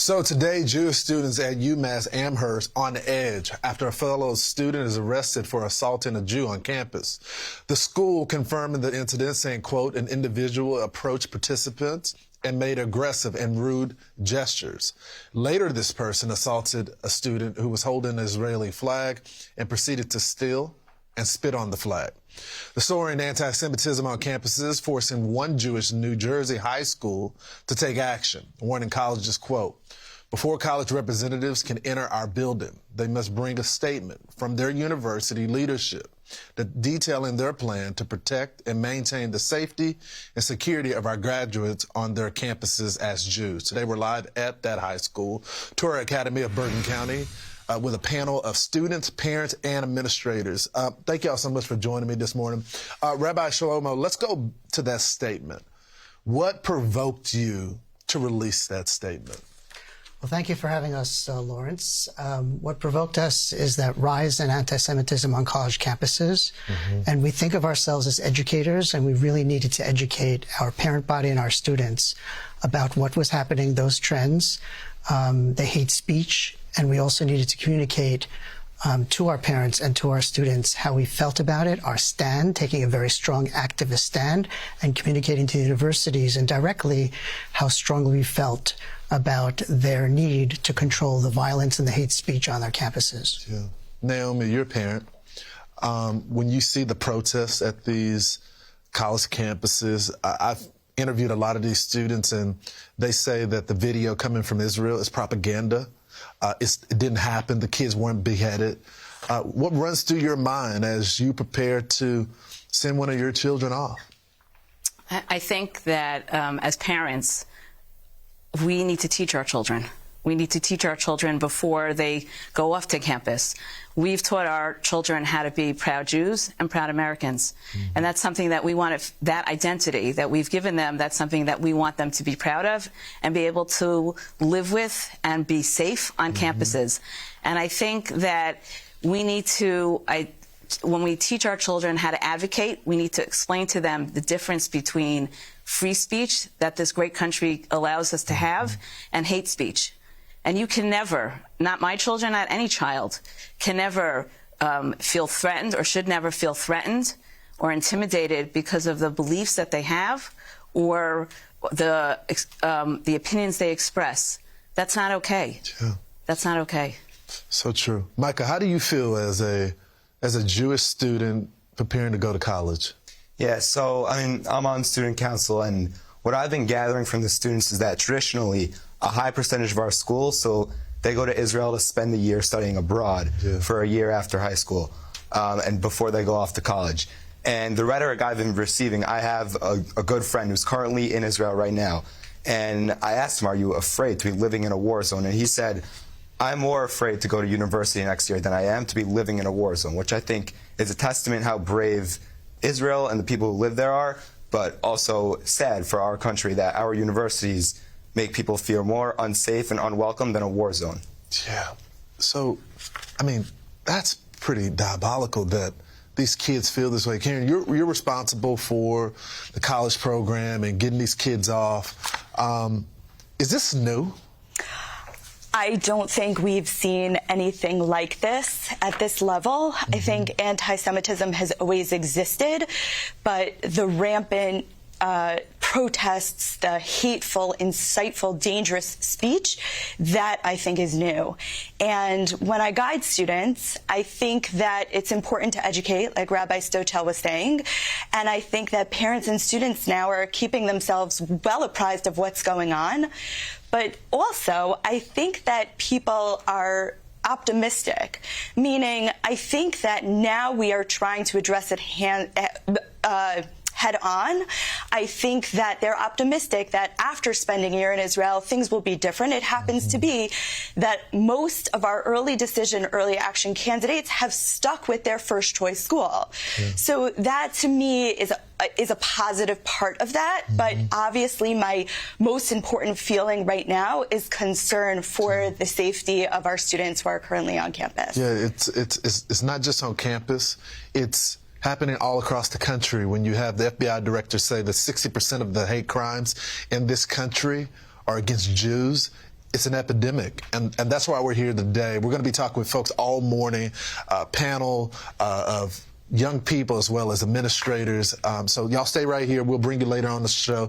So today, Jewish students at UMass Amherst on edge after a fellow student is arrested for assaulting a Jew on campus. The school confirming the incident, saying, quote, an individual approached participants and made aggressive and rude gestures. Later, this person assaulted a student who was holding an Israeli flag and proceeded to steal and spit on the flag. The soaring anti-Semitism on campuses forcing one Jewish New Jersey high school to take action, warning colleges, quote, before college representatives can enter our building, they must bring a statement from their university leadership detailing their plan to protect and maintain the safety and security of our graduates on their campuses as Jews. Today we're live at that high school, Torah Academy of Bergen County, with a panel of students, parents, and administrators. Thank you all so much for joining me this morning. Rabbi Shlomo, let's go to that statement. What provoked you to release that statement? Well, thank you for having us, Lawrence. What provoked us is that rise in anti-Semitism on college campuses. And we think of ourselves as educators, and we really needed to educate our parent body and our students about what was happening, those trends, the hate speech, and we also needed to communicate to our parents and to our students how we felt about it, our stand, taking a very strong activist stand, and communicating to the universities and directly how strongly we felt about their need to control the violence and the hate speech on their campuses. Yeah. Naomi, you're a parent. When you see the protests at these college campuses, I've interviewed a lot of these students, and they say that the video coming from Israel is propaganda. It didn't happen. The kids weren't beheaded. What runs through your mind as you prepare to send one of your children off? I think that as parents, we need to teach our children. We need to teach our children before they go off to campus. We've taught our children how to be proud Jews and proud Americans. And that's something that we want, that identity that we've given them, that's something that we want them to be proud of and be able to live with and be safe on campuses. And I think that we need to, when we teach our children how to advocate, we need to explain to them the difference between free speech that this great country allows us to have and hate speech. And you can never, not my children, not any child, can never feel threatened or should never feel threatened or intimidated because of the beliefs that they have or the opinions they express. That's not okay. Yeah. That's not okay. So true. Micah, how do you feel as a Jewish student preparing to go to college? Yeah, so I'm on student council, and what I've been gathering from the students is that traditionally a high percentage of our schools, so they go to Israel to spend the year studying abroad for a year after high school and before they go off to college. And the rhetoric I've been receiving, I have a good friend who's currently in Israel right now, and I asked him, are you afraid to be living in a war zone? And he said, I'm more afraid to go to university next year than I am to be living in a war zone, which I think is a testament how brave Israel and the people who live there are, but also sad for our country that our universities make people feel more unsafe and unwelcome than a war zone. Yeah. So, that's pretty diabolical that these kids feel this way. Karen, you're responsible for the college program and getting these kids off. Is this new? I don't think we've seen anything like this at this level. I think anti-Semitism has always existed, but the rampant protests, the hateful, insightful, dangerous speech, that I think is new. And when I guide students, I think that it's important to educate, like Rabbi Stotel was saying, and I think that parents and students now are keeping themselves well apprised of what's going on. But also, I think that people are optimistic, meaning I think that now we are trying to address it head on. I think that they're optimistic that after spending a year in Israel, things will be different. It happens to be that most of our early decision, early action candidates have stuck with their first choice school. So that to me is a positive part of that. But obviously my most important feeling right now is concern for the safety of our students who are currently on campus. Yeah, it's not just on campus. It's happening all across the country when you have the FBI director say that 60% of the hate crimes in this country are against Jews. it's an epidemic, and that's why we're here today. We're going to be talking with folks all morning, panel of young people as well as administrators. So y'all stay right here. We'll bring you later on the show.